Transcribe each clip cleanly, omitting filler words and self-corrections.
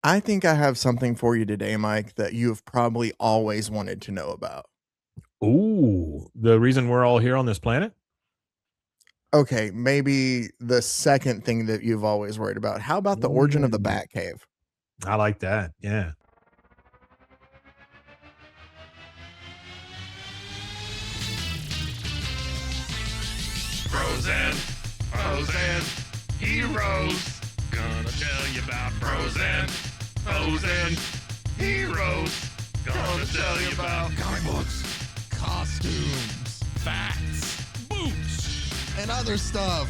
I think I have something for you today, Mike, that you have probably always wanted to know about. Ooh, the reason we're all here on this planet? Okay, maybe the second thing that you've always worried about. How about the origin of the Mm, Batcave? I like that. Yeah. Frozen, frozen, heroes. Gonna tell you about frozen, frozen, heroes. Gonna tell you about comic books, costumes, facts, boots, and other stuff.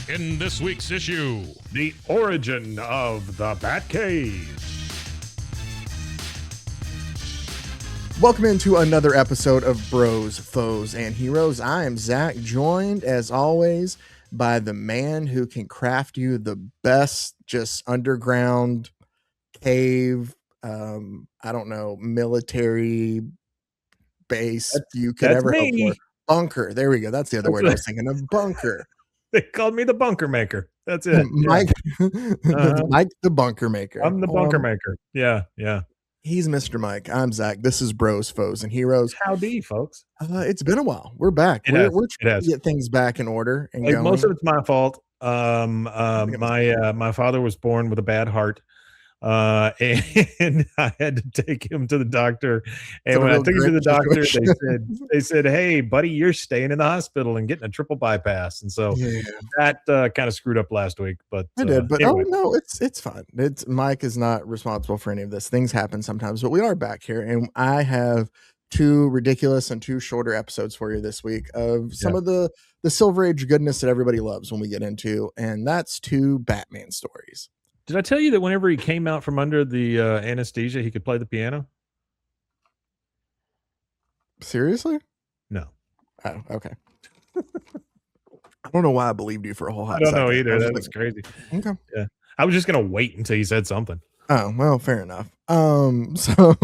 In this week's issue, The origin of the Batcave. Welcome into another episode of Bros, Foes, and Heroes. I am Zach, joined as always by the man who can craft you the best just underground cave, I don't know, military base you could That's ever hope for. me. Bunker. There we go. That's the other That's word I what, was thinking of. Bunker. they called me the bunker maker. That's it. Yeah. Mike, Uh-huh. Mike the bunker maker. I'm the bunker maker. Yeah. Yeah. He's Mr. Mike. I'm Zach. This is Bros, Foes, and Heroes. Howdy, folks. It's been a while. We're back. It We're has. we're It trying to has. get things back in order and Like most going. of it's my fault. I think it was- My father was born with a bad heart. And I had to take him to the doctor. It's And a when I real took him to the Grinch doctor, situation. they said, "Hey, buddy, you're staying in the hospital and getting a triple bypass." And so Yeah, that kind of screwed up last week. But I did, but anyway, no, it's fine. It's Mike is not responsible for any of this. Things happen sometimes, but we are back here, and I have two ridiculous and two shorter episodes for you this week of some yeah. of the Silver Age goodness that everybody loves when we get into, and that's two Batman stories. Did I tell you that whenever he came out from under the anesthesia, he could play the piano? Seriously? No, Oh, okay. I don't know why I believed you for a whole I hot don't know second. I either. was That like, was crazy. okay. Yeah, I was just gonna wait until he said something. Oh, well, fair enough. So All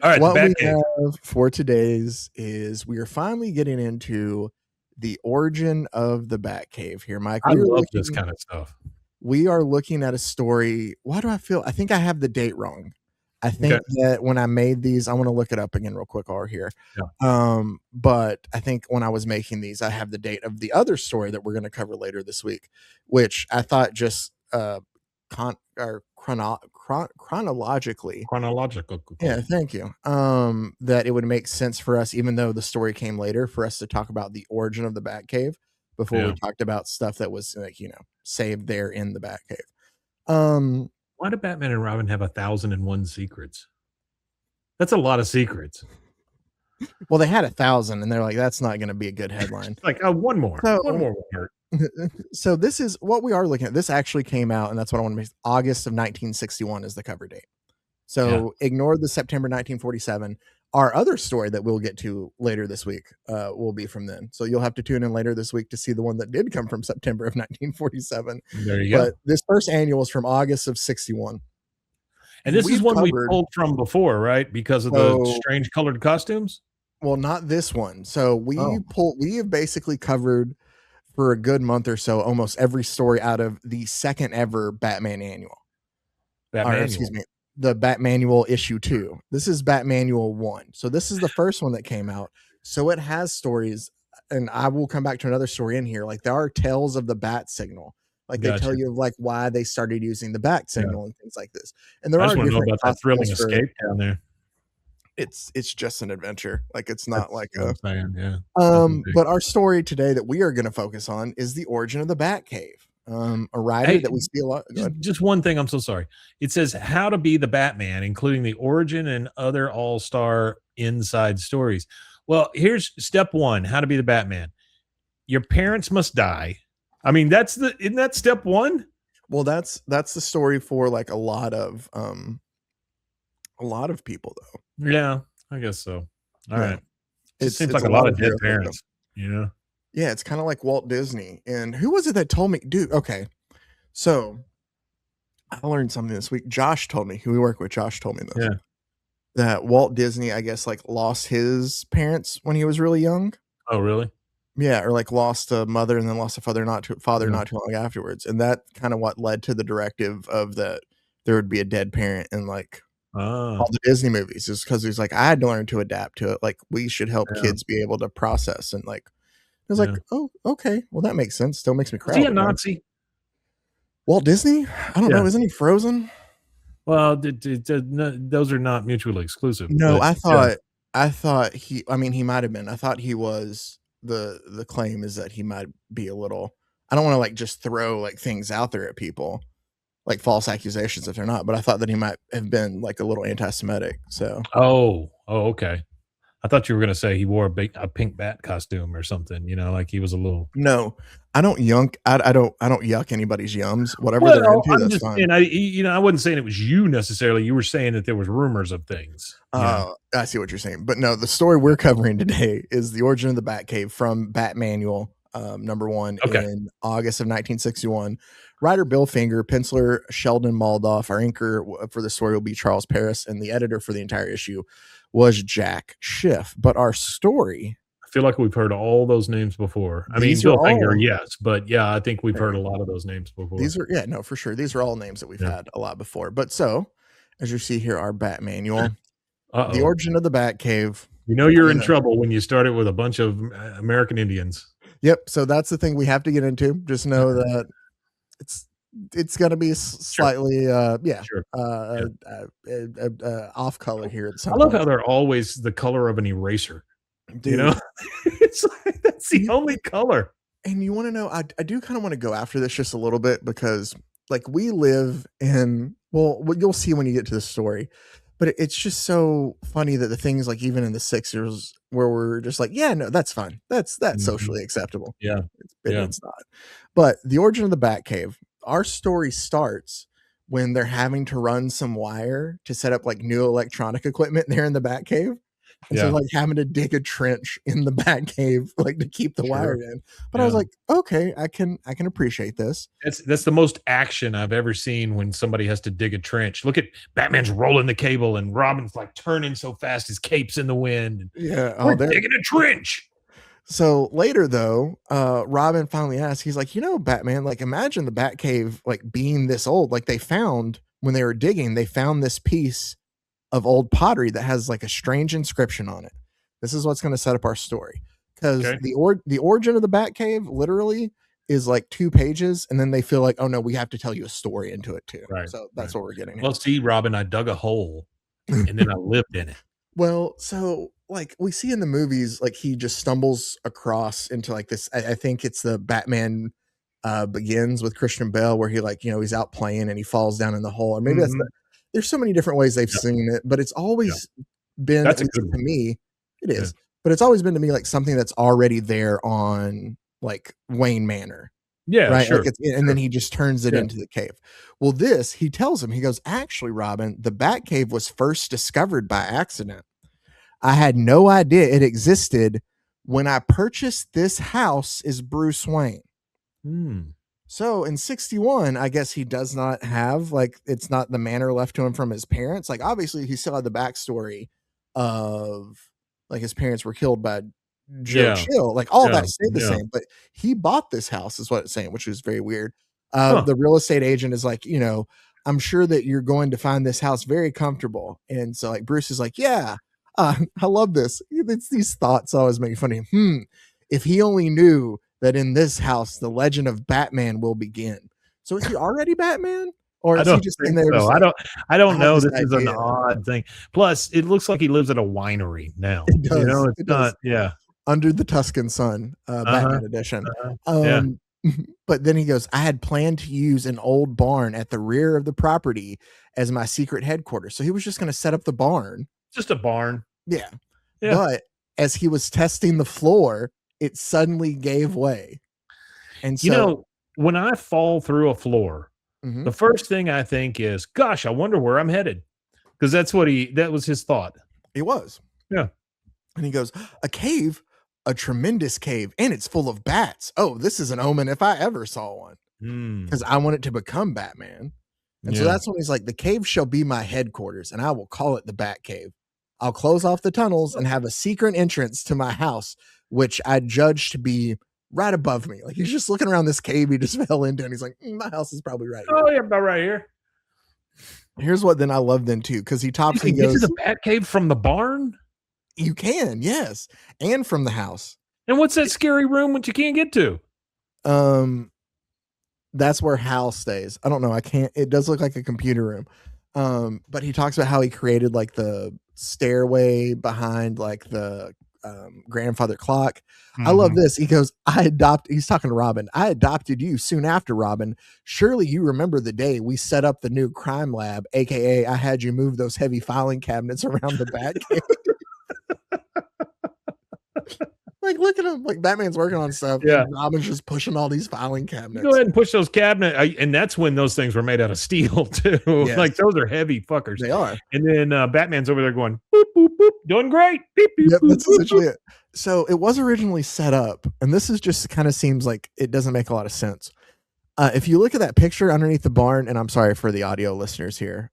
right, the what we Batcave. have for today's is we are finally getting into the origin of the Batcave here, Mike. I love this kind of stuff. We are looking at a story. Why do I feel? I think I have the date wrong. I think Okay. that when I made these, I want to look it up again real quick while we're here. Yeah. But I think when I was making these, I have the date of the other story that we're going to cover later this week, which I thought just chronologically. Chronological. Yeah, thank you. That it would make sense for us, even though the story came later, for us to talk about the origin of the Batcave before we Yeah. talked about stuff that was like, saved there in the Batcave. Um, Why do Batman and Robin have 1,001 secrets? That's a lot of secrets. well, they had 1,000, and they're like, that's not going to be a good headline. Like, one more. So- One more won't hurt. So this is what we are looking at. This actually came out, and that's what I want to make. August of 1961 is the cover date. So ignore the September 1947. Our other story that we'll get to later this week will be from then. So you'll have to tune in later this week to see the one that did come from September of 1947. There you go. But this first annual is from August of 61. And this is we've one we covered- pulled from before, right? Because of the strange colored costumes. Well, not this one. So we Oh. have basically covered for a good month or so almost every story out of the second ever Batman annual. Batman. Excuse me, the Batmanual issue 2. This is Batmanual 1. So this is the first one that came out. So it has stories, and I will come back to another story in here. Like there are tales of the bat signal. Like they tell Gotcha. you of like why they started using the bat signal and things like this. And there I are just want to know different about that thrilling costumes for- escape down there. It's just an adventure. Like it's not That's like what a I'm saying, yeah. but our story today that we are going to focus on is the origin of the Batcave. A writer Hey, that we see a lot. Just one thing, I'm so sorry. It says how to be the Batman, including the origin and other all-star inside stories. Well, here's step 1, how to be the Batman. Your parents must die. I mean, isn't that step 1? Well, that's the story for like a lot of people though. Yeah, I guess so. All right. It seems like it's a lot of dead heroes, though. parents, you know? Yeah, it's kind of like Walt Disney. And who was it that told me, dude? Okay, so I learned something this week. Josh told me, who we work with. Josh told me this. Yeah. That Walt Disney, I guess, like lost his parents when he was really young. Oh, really? Yeah, or like lost a mother and then lost a father not too long afterwards, and that kind of what led to the directive of that there would be a dead parent in like all Ah, the Disney movies, is because he's like, I had to learn to adapt to it. Like we should help yeah, kids be able to process and like. I was like, yeah. oh, okay, well that makes sense. Still makes me Was cry he all a the time. Nazi? Walt Disney? I don't Yeah. know. Isn't he Frozen? Well, those are not mutually exclusive, No, but yeah. I thought he. I mean, he might have been. I thought he was. The claim is that he might be a little. I don't want to like just throw like things out there at people, like false accusations if they're not. But I thought that he might have been like a little anti-Semitic. So Oh, okay. I thought you were gonna say he wore a pink bat costume or something, like he was a little. no, I don't yunk. I don't yuck anybody's yums. Whatever they're Well, into, I'm that's just fine. saying, I wasn't saying it was you necessarily. You were saying that there was rumors of things. I see what you're saying, but no, the story we're covering today is the origin of the Batcave from Batmanual, #1 Okay. in August of 1961. Writer Bill Finger, penciler Sheldon Moldoff, our anchor for the story will be Charles Paris, and the editor for the entire issue was Jack Schiff. But our story, I feel like we've heard all those names before. I mean, these are Bill Finger, all, yes, but yeah, I think we've yeah, heard a lot of those names before. these are, yeah, no, for sure. These are all names that we've Yeah. had a lot before. But so, as you see here, our Batmanual, the Uh-oh. origin of the Batcave. You're You in know, trouble when you start it with a bunch of American Indians. yep. So that's the thing we have to get into. Just know that it's gonna be Sure, slightly yeah sure. Yeah. off color here at I some love how points, they're always the color of an eraser, you know? dude. It's like that's the You, only color. and you want to know, I do kind of want to go after this just a little bit because like we live in, well, what you'll see when you get to the story, but it's just so funny that the things like even in the Sixers where we're just like, yeah, no, that's fine, that's Mhm. socially acceptable. Yeah, yeah. It's not. But the origin of the Batcave, our story starts when they're having to run some wire to set up like new electronic equipment there in the Batcave. And so Yeah, like having to dig a trench in the Batcave like to keep the wire sure. in. But I was Yeah. like, okay, I can appreciate this. That's the most action I've ever seen when somebody has to dig a trench. Look at Batman's rolling the cable and Robin's like turning so fast his cape's in the wind. And Yeah. Oh, we're there. digging a trench. So later though, Robin finally asks, he's like, Batman, like imagine the Batcave like being this old. Like they found when they were digging, they found this piece of old pottery that has like a strange inscription on it. This is what's going to set up our story because Okay. the origin of the Batcave literally is like 2 pages, and then they feel like, oh no, we have to tell you a story into it too. Right, So right. that's what we're getting Well, see, Robin, I dug a hole and then I lived in it. Well, so like we see in the movies, like he just stumbles across into like this. I think it's the Batman Begins with Christian Bale, where he like he's out playing and he falls down in the hole, or maybe that's the. Mhm. There's so many different ways they've Yeah, seen it, but it's yeah. always been, at That's a least good to one. me, it Yeah, is, but it's always been to me like something that's already there on like Wayne Manor, yeah, right? Like sure, it's, and then sure. he just turns it Yeah. into the cave. Well, this he tells him, he goes, actually, Robin, the Batcave was first discovered by accident. I had no idea it existed when I purchased this house as Bruce Wayne. Hmm. So in 61, I guess he does not have like it's not the manor left to him from his parents. Like obviously he still had the backstory of like his parents were killed by Joe Yeah, Chill. Like all yeah, that stayed the yeah. same, but he bought this house, is what it's saying, which is very weird. Huh. The real estate agent is like, I'm sure that you're going to find this house very comfortable. And so like Bruce is like, yeah, I love this. It's these thoughts always make me funny. If he only knew that in this house the legend of Batman will begin. So is he already Batman? Or I is he don't just in think there so. just I like, don't I I don't have know. this This is an idea? odd thing. Plus, it looks like he lives at a winery now. It does. It's It does. not. Yeah. Under the Tuscan Sun, Uh-huh, Batman edition. uh-huh. Yeah. Um, but then he goes, I had planned to use an old barn at the rear of the property as my secret headquarters. So he was just going to set up the barn. Just a barn. Yeah. Yeah. But as he was testing the floor, it suddenly gave way. And You so, know, when I fall through a floor, mhm, the first thing I think is, "Gosh, I wonder where I'm headed," because that was his thought. it was. Yeah. And he goes, a cave, a tremendous cave, and it's full of bats. Oh, this is an omen if I ever saw one. Because Mm. I want it to become Batman. And so Yeah. that's when he's like, the cave shall be my headquarters, and I will call it the Bat Cave. I'll close off the tunnels and have a secret entrance to my house, which I judge to be right above me. Like he's just looking around this cave he just fell into, and he's like, my house is probably right here. Oh, yeah, about right here. Here's what then I love then too, because he tops You and can get goes, to the Batcave from the barn? you can, yes, and from the house. And what's that scary room which you can't get to? That's where Hal stays. I don't know. I can't. It does look like a computer room. But he talks about how he created like the stairway behind like the grandfather clock. I love this. He goes, he's talking to Robin. I adopted you soon after, Robin. Surely you remember the day we set up the new crime lab, aka I had you move those heavy filing cabinets around the Batcave. Like, look at him. Like, Batman's working on stuff. Yeah. And Robin's just pushing all these filing cabinets. Go ahead and push those cabinets. And that's when those things were made out of steel, too. Yes. Like, those are heavy fuckers. They are. And then Batman's over there going, boop, boop, boop, doing great. Beep, beep, Yep, boop, that's boop, essentially boop. it. So it was originally set up, and this is just kind of seems like it doesn't make a lot of sense. If you look at that picture underneath the barn, and I'm sorry for the audio listeners here,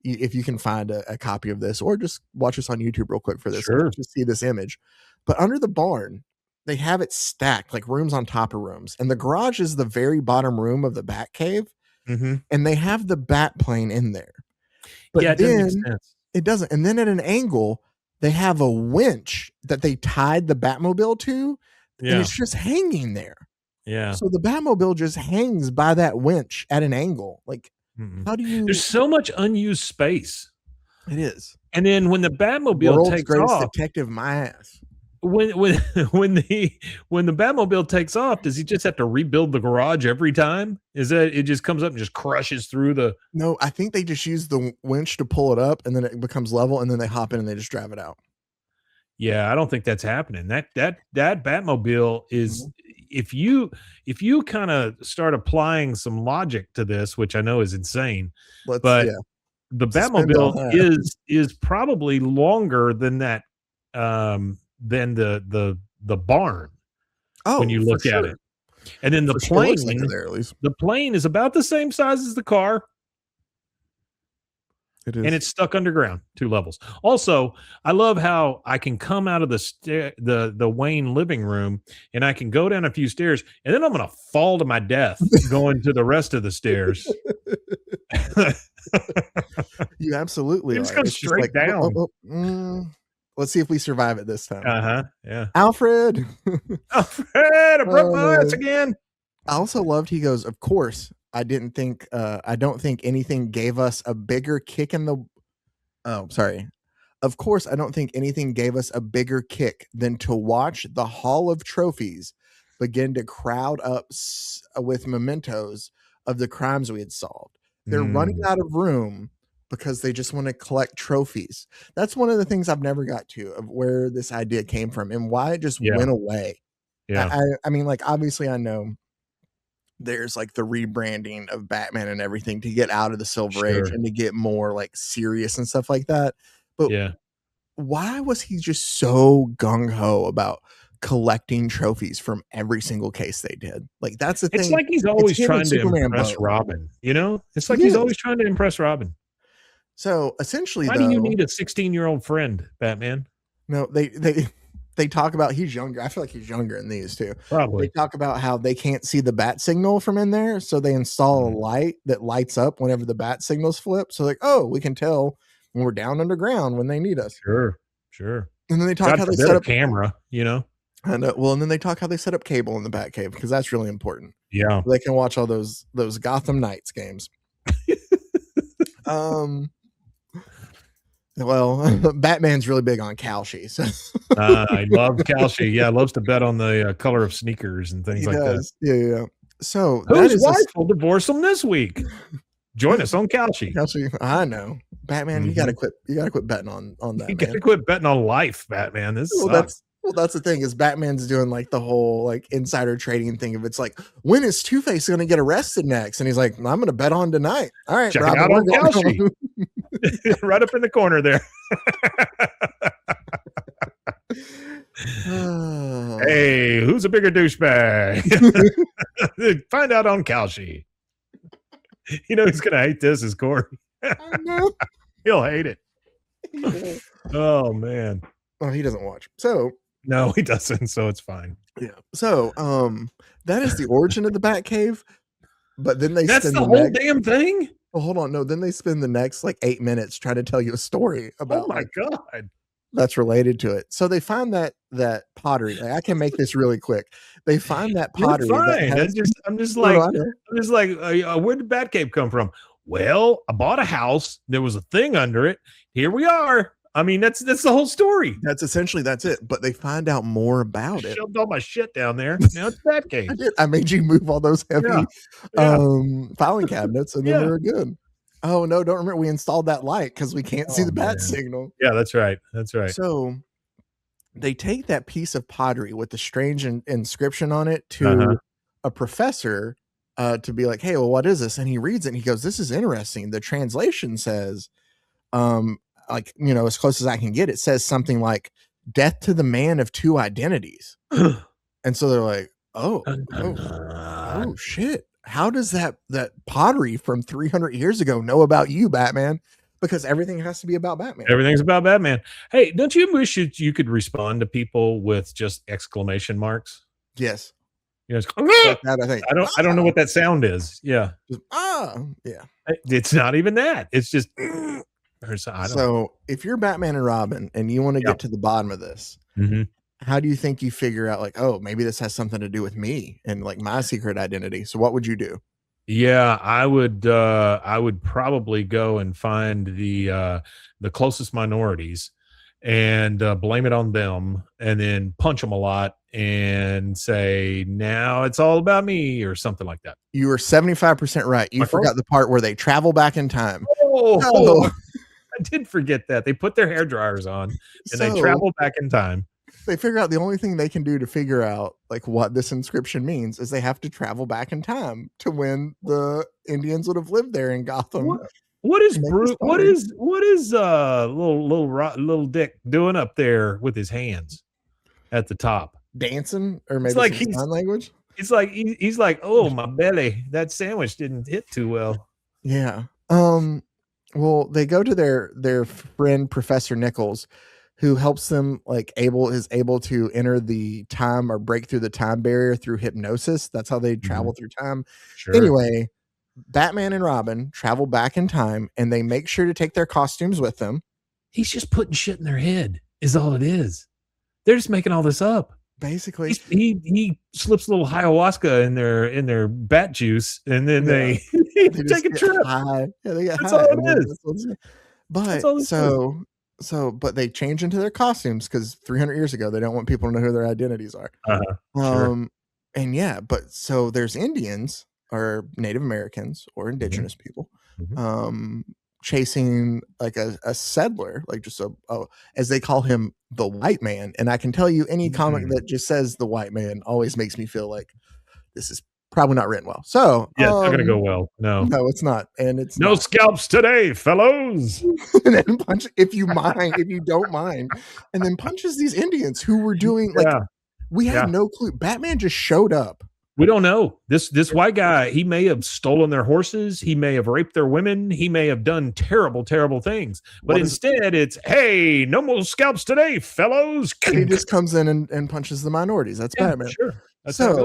if you can find a copy of this, or just watch us on YouTube real quick for this, Sure. just see this image. But under the barn, they have it stacked like rooms on top of rooms, and the garage is the very bottom room of the Batcave, and they have the bat plane in there. But yeah, it doesn't make sense. It doesn't. And then at an angle, they have a winch that they tied the Batmobile to, and it's just hanging there. Yeah. So the Batmobile just hangs by that winch at an angle. Like, how do you? There's so much unused space. It is. And then when the Batmobile World's takes greatest off, detective, my ass. when the Batmobile takes off, does he just have to rebuild the garage every time? Is that it just comes up and just crushes through the? No, I think they just use the winch to pull it up, and then it becomes level, and then they hop in and they just drive it out. Yeah, I don't think that's happening. That Batmobile is if you kind of start applying some logic to this, which I know is insane, the Batmobile is probably longer than that than the barn. When you look at it. And then the plane is about the same size as the car. It is. And it's stuck underground 2 levels. Also, I love how I can come out of the Wayne living room and I can go down a few stairs and then I'm going to fall to my death going to the rest of the stairs. You absolutely just go straight down. Let's see if we survive it this time. Yeah. Alfred, I broke my ass again. I also loved, he goes, of course, I don't think anything gave us a bigger kick in the. Oh, sorry. Of course, I don't think anything gave us a bigger kick than to watch the Hall of Trophies begin to crowd up with mementos of the crimes we had solved. They're running out of room because they just want to collect trophies. That's one of the things I've never got to, of where this idea came from and why it just went away. Yeah. I mean, like, obviously I know there's like the rebranding of Batman and everything to get out of the Silver Age and to get more like serious and stuff like that. But why was he just so gung-ho about collecting trophies from every single case they did? Like, that's the thing. It's like he's always trying to impress Robin, you know? It's like he's always trying to impress Robin. So essentially, why do you need a 16-year-old friend, Batman? No, they talk about he's younger. I feel like he's younger in these too. Probably. They talk about how they can't see the bat signal from in there, so they install a light that lights up whenever the bat signals flip. So like, oh, we can tell when we're down underground when they need us. Sure. And then they talk how they set up camera, you know. And and then they talk how they set up cable in the Batcave because that's really important. Yeah, so they can watch all those Gotham Knights games. Well, Batman's really big on Kalshi. So. I love Kalshi. Yeah, loves to bet on the color of sneakers and things like that. Yeah. So whose wife will divorce him this week? Join us on Kalshi. Kalshi, I know. Batman, you gotta quit. You gotta quit betting on that. You gotta quit betting on life, Batman. This sucks. That's the thing is Batman's doing like the whole like insider trading thing of it's like, when is Two-Face going to get arrested next? And he's like, I'm going to bet on tonight. All right, check it out on Kalshi. Right up in the corner there. Hey, who's a bigger douchebag? Find out on Kalshi. You know he's going to hate this is Corey. I know. He'll hate it. Oh man. Oh, he doesn't watch. So No, he doesn't, so it's fine. yeah. So that is the origin of the Batcave. But then they That's spend the the whole next damn thing? well, hold on. No, then they spend the next like 8 minutes trying to tell you a story Oh about my like god. that's related to it. So they find that pottery. Like, I can make this really quick. They find that You're pottery that fine. has I'm just no, no, like I know. where did Batcave come from? Well, I bought a house. There was a thing under it. Here we are. I mean, that's the whole story. That's it. But they find out more I about it. shoved all my shit down there. Now it's I Batcave. did. I made you move all those Yeah. heavy Yeah. filing cabinets, and then Yeah. we're good. Oh no, don't remember we installed that light because we can't see Oh, the bat man. signal. Yeah, that's right. That's right. So they take that piece of pottery with the strange inscription on it to Uh-huh. a professor to be like, hey, well, what is this? And he reads it and he goes, this is interesting. The translation says, like, you know, as close as I can get, it says something like death to the man of two identities. And so they're like, oh shit. How does that pottery from 300 years ago know about you, Batman? Because everything has to be about Batman. Everything's about Batman. Hey, don't you wish you could respond to people with just exclamation marks? Yes. You know, Like that, I think. I don't know what that sound is. Yeah. Just, yeah. It's not even that. It's just or so, I don't know. So if you're Batman and Robin and you want to Yeah. get to the bottom of this, Mhm. how do you think you figure out like, oh, maybe this has something to do with me and like my secret identity? So what would you do? Yeah, I would probably go and find the closest minorities and blame it on them and then punch them a lot and say, now it's all about me or something like that. You were 75% right. You My forgot the part where they travel back in time. Oh, So, I did forget that. They put their hair dryers on and they so travel back in time. they figure out the only thing they can do to figure out like what this inscription means is they have to travel back in time to when the Indians would have lived there in Gotham. What is Make this Bruce? funny. What is little Dick doing up there with his hands at the top? Dancing or maybe like some he's- sign language. It's like he's like, oh, my belly, that sandwich didn't hit too well. Yeah. Well, they go to their friend Professor Nichols, who helps them is able to enter the time or break through the time barrier through hypnosis. That's how they travel through time. Sure. Anyway, Batman and Robin travel back in time and they make sure to take their costumes with them. He's just putting shit in their head, is all it is. They're just making all this up. Basically, He slips a little ayahuasca in their bat juice, and then they they take a get trip. high. Yeah, they get That's high. all and it then is. that's what's- But all it is. but they change into their costumes because 300 years ago they don't want people to know who their identities are. Sure. And yeah, but so there's Indians or Native Americans or indigenous people chasing like a settler, like just as they call him, the white man. And I can tell you any comic that just says the white man always makes me feel like this is probably not written well. So Yeah, it's not gonna go well. No, it's not. And it's no not. scalps today, fellows. And then punch if you don't mind, and then punches these Indians who were doing like we had no clue. Batman just showed up. We don't know. This white guy, he may have stolen their horses, he may have raped their women, he may have done terrible, terrible things. But instead, it's hey, no more scalps today, fellows. And he just comes in and punches the minorities. That's Batman. Sure. That's how it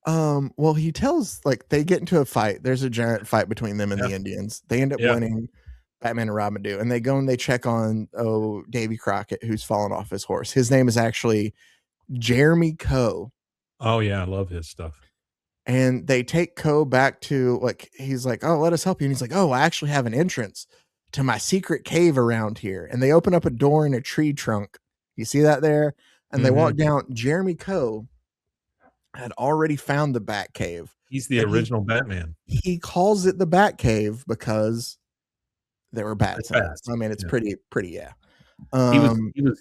goes. Well, he tells like they get into a fight. There's a giant fight between them and the Indians. They end up winning. Batman and Robin do, and they go and they check on Davy Crockett, who's fallen off his horse. His name is actually Jeremy Coe. Oh yeah, I love his stuff. And they take Coe back to like he's like, oh, let us help you. And he's like, oh, I actually have an entrance to my secret cave around here. And they open up a door in a tree trunk. You see that there? And they walk down. Jeremy Coe had already found the Batcave. He's the original Batman. He calls it the Batcave because there were bats. I mean, it's pretty, yeah.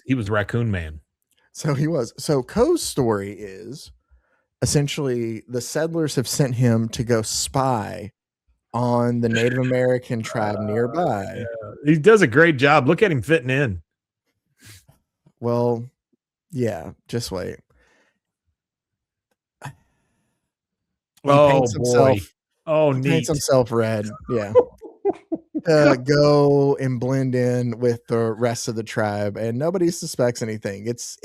He was Raccoon Man. So he was. So Coe's story is essentially the settlers have sent him to go spy on the Native American tribe nearby. Yeah. He does a great job. Look at him fitting in. Well, yeah, just wait. Oh boy. Oh, he neat. paints himself red. Yeah. to go and blend in with the rest of the tribe, and nobody suspects anything. It's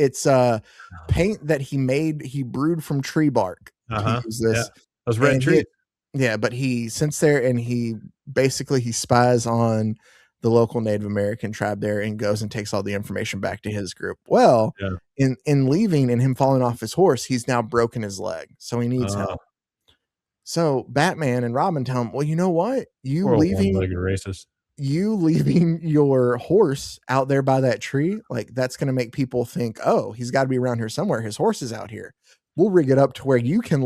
paint that he brewed from tree bark to use Yeah. this. Those red And trees. but he sits there and he spies on the local Native American tribe there and goes and takes all the information back to his group. Well, Yeah. in leaving and him falling off his horse, he's now broken his leg, so he needs help. So Batman and Robin tell him, well, you know what? Poor old one-legged racist. You leaving your horse out there by that tree, like that's going to make people think, oh, he's got to be around here somewhere. His horse is out here. We'll rig it up to where you can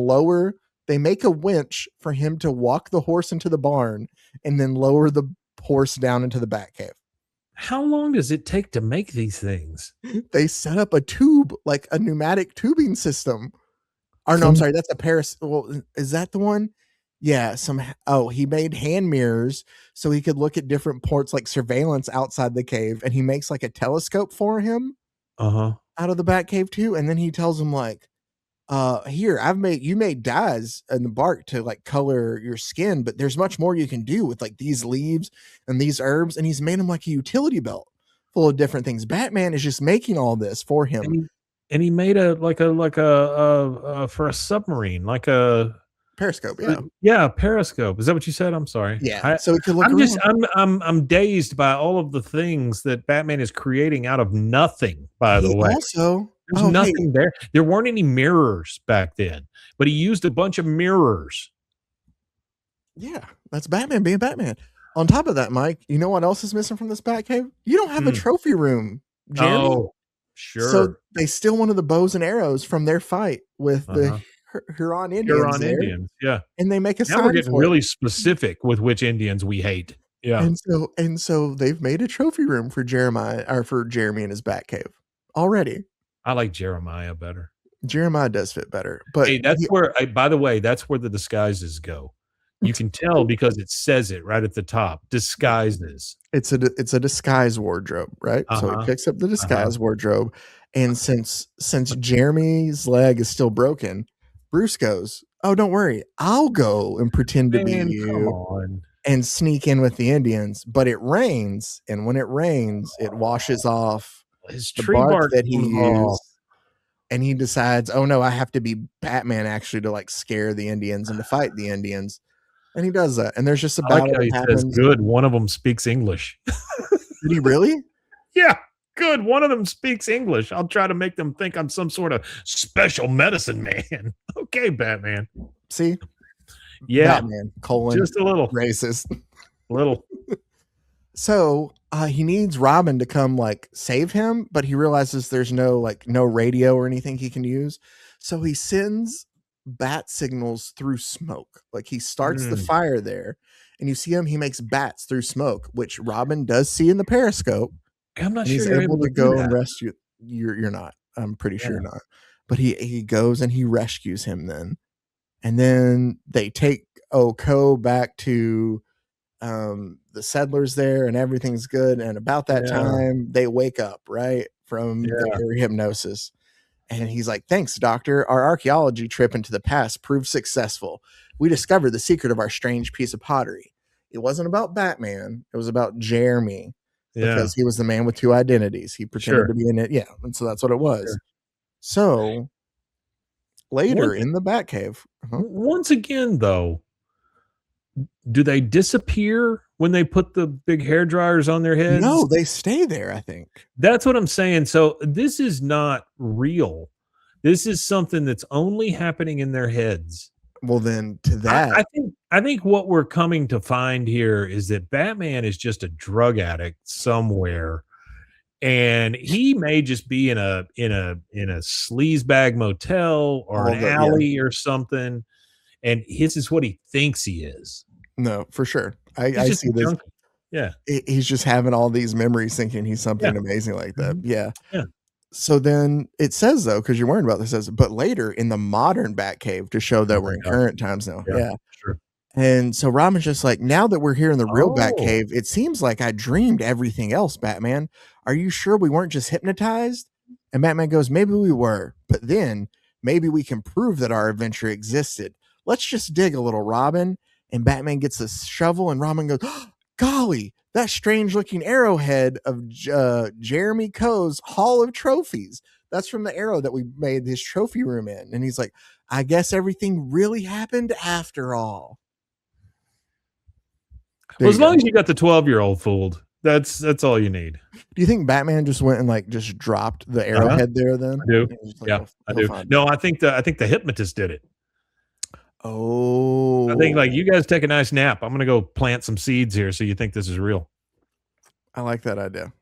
they make a winch for him to walk the horse into the barn and then lower the horse down into the Batcave. How long does it take to make these things? They set up a tube, like a pneumatic tubing system. Or no, I'm sorry, that's a Paris. Well, is that the one? Yeah, he made hand mirrors so he could look at different ports, like surveillance outside the cave, and he makes like a telescope for him out of the Batcave too. And then he tells him like, here, you made dyes in the bark to like color your skin, but there's much more you can do with like these leaves and these herbs. And he's made him like a utility belt full of different things. Batman is just making all this for him. And he made a for a submarine, like a periscope. Periscope. Is that what you said? I'm sorry. Yeah. So he could look I'm dazed by all of the things that Batman is creating out of nothing, by the way. Also, there's nothing there. There weren't any mirrors back then, but he used a bunch of mirrors. Yeah, that's Batman being Batman. On top of that, Mike, you know what else is missing from this Batcave? You don't have a trophy room, Jeremy. Oh, sure. So they steal one of the bows and arrows from their fight with the Huron Indians. Yeah. And they make a sign. Now we're getting really specific with which Indians we hate. Yeah. And so they've made a trophy room for Jeremy in his Batcave already. I like Jeremiah better. Jeremiah does fit better. But hey, by the way, that's where the disguises go. You can tell because it says it right at the top. Disguises. It's a disguise wardrobe, right? So he picks up the disguise wardrobe. And since Jeremy's leg is still broken, Bruce goes, oh, don't worry. I'll go and pretend to be you and sneak in with the Indians. But it rains. And when it rains, it washes off his the tree bark that he used. And he decides, oh no, I have to be Batman actually to like scare the Indians and to fight the Indians. And he does that. And there's just a battle that happens. Says, good. One of them speaks English. Did he really? Yeah. Good. One of them speaks English. I'll try to make them think I'm some sort of special medicine man. Okay, Batman. See? Yeah. Batman, just a little racist. Little. So he needs Robin to come like save him, but he realizes there's no radio or anything he can use. So he sends bat signals through smoke. Like he starts the fire there, and you see him. He makes bats through smoke, which Robin does see in the periscope. I'm not sure he's you're able to go and rescue. You're not. I'm pretty sure you're not. But he goes and he rescues him then, and then they take Coe back to the settlers there, and everything's good. And about that time, they wake up right from their hypnosis. And he's like, thanks, doctor. Our archaeology trip into the past proved successful. We discovered the secret of our strange piece of pottery. It wasn't about Batman. It was about Jeremy because he was the man with two identities. He pretended to be in it. Yeah. And so that's what it was. Sure. So later in the Batcave. Once again, though, do they disappear when they put the big hair dryers on their heads? No, they stay there, I think. That's what I'm saying. So this is not real. This is something that's only happening in their heads. Well, then to that, I think what we're coming to find here is that Batman is just a drug addict somewhere, and he may just be in a sleazebag motel or an alley or something, and this is what he thinks he is. No, for sure. I see this. Junkie. Yeah. He's just having all these memories thinking he's something amazing like that. Yeah. So then it says, though, because you're worried about this, says, but later in the modern Batcave to show that we're in current times now. Yeah. Sure. And so Robin's just like, now that we're here in the real Batcave, it seems like I dreamed everything else, Batman. Are you sure we weren't just hypnotized? And Batman goes, maybe we were, but then maybe we can prove that our adventure existed. Let's just dig a little, Robin. And Batman gets a shovel, and Robin goes, golly, that strange looking arrowhead of Jeremy Coe's Hall of Trophies. That's from the arrow that we made his trophy room in. And he's like, I guess everything really happened after all. Well, as long as you got the 12-year-old fooled, that's all you need. Do you think Batman just went and like just dropped the arrowhead there then? I do. Like, Yeah, I do. No, I think the hypnotist did it. Oh. I think like, you guys take a nice nap. I'm gonna go plant some seeds here so you think this is real. I like that idea.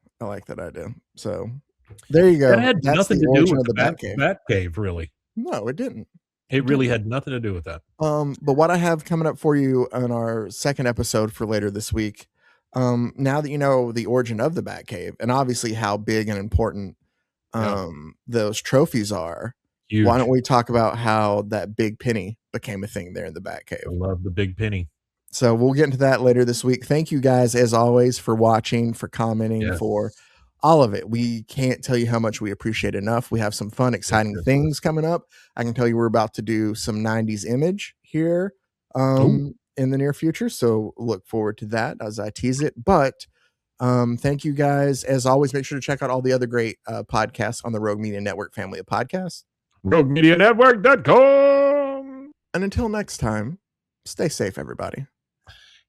So there you go. That had That's nothing the to do origin with of the Batcave. Batcave, really. No, it didn't. It really had nothing to do with that. But what I have coming up for you on our second episode for later this week, now that you know the origin of the Batcave and obviously how big and important those trophies are, Huge. Why don't we talk about how that big penny became a thing there in the Batcave? I love the big penny. So we'll get into that later this week. Thank you guys, as always, for watching, for commenting, for all of it. We can't tell you how much we appreciate enough. We have some fun, exciting things coming up. I can tell you we're about to do some 90s image here in the near future. So look forward to that as I tease it. But thank you guys. As always, make sure to check out all the other great podcasts on the Rogue Media Network family of podcasts. RogueMediaNetwork.com. And until next time, stay safe, everybody.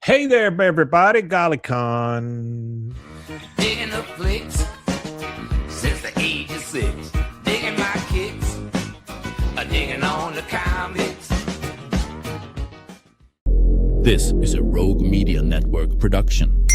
Hey there, everybody. Golly con. Digging the flicks since the age of 6. Digging my kicks, digging on the comics. This is a Rogue Media Network production.